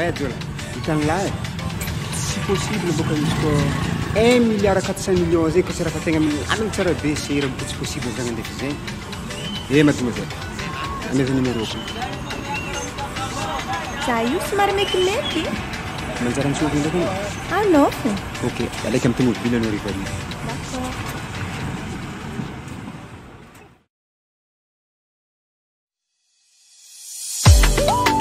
Ouais, hitan'ny lahy tsy possible boka misy ko 1 milliard 400 millions zay ko tsy raha fa tegna milamigny tsara be sera boka tsy possible zagny ndefa zay mademoiselle ameza numéro ko za io somary mekimeky manjara misovy ndraiky anao ok alaika amin'ny tomobile anao rivaria d'accord.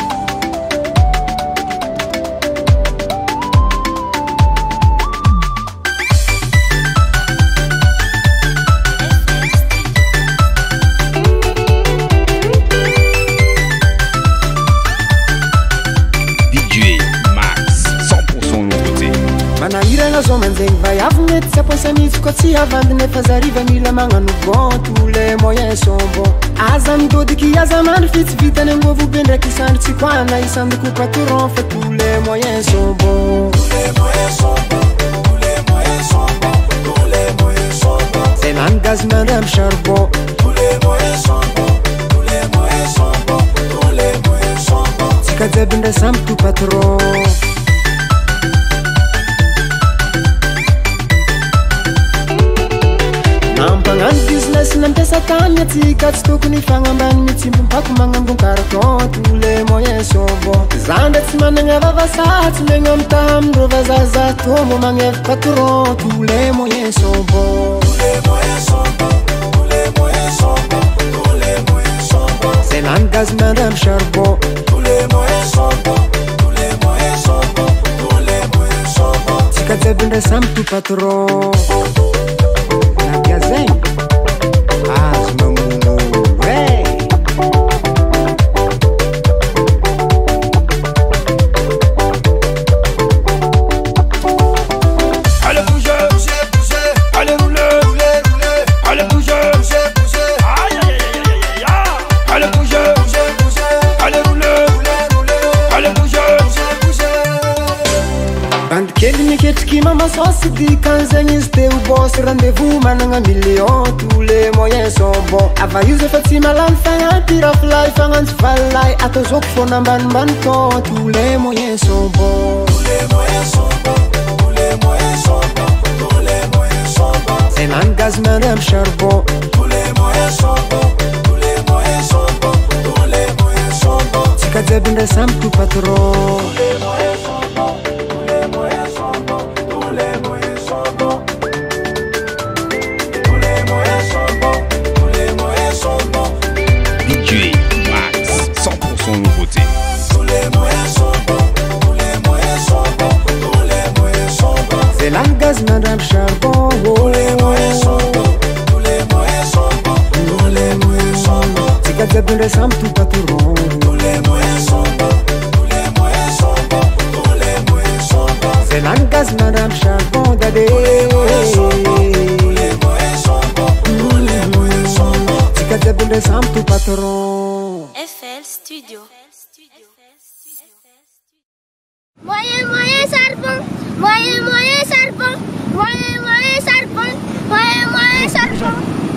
Tsy apoisa mihitsy ko tsy havandiny efa zariva mila magnano bon tous les moyens sont bons aza midodiky aza mandry fitsy vitany angovo be ndraiky isandry tsy koana isandoko patron fa tous les moyens sont bons c'est nany gaz mandry amy charbon tsika jiaby ndray samby to patron Nampagnano business nampiasa tany atsika tsy tokony fagnambany mitsimbompako magnambon carton tous les moyens sont bons zandra tsy managna vavasa tsy megna mitaha amindreo vazaza tombo magneva patron tous les moyens sont bons c'est nany gaz mandry amy charbon tsika jiaby ndray samby to patron Gazin, Azmamuno, ouais. Allez bouger, bouger, bouger. Allez rouler, rouler, rouler. Allez bouger, bouger, bouger. Aïe aïe aïe aïe aïe. Allez bouger, bouger, bouger. Allez rouler, rouler, rouler. Allez bouger, bouger, bouger. Bande kely miketriky mamasosy dikan zegny izy teo boss rendez-vous managna million tous les moyens sont bons ava io zay fa tsy malamy fagnampy rafilay fagnantsy valilay atao zoko fona ambanimbany ton tous les moyens sont bons c'est nany gaz mandry amy charbon tsika jiaby ndray samby to patron DJ Max, 100% nouveauté. tous les moyens sont bons c'est nany gaz mandry amy charbon tsika jiaby ndray samby to patron c'est nany gaz mandry amy charbon dade tsika jiaby ndray samby to patron FL Studio. Moyen charbon, moyen charbon, moyen charbon, moyen charbon.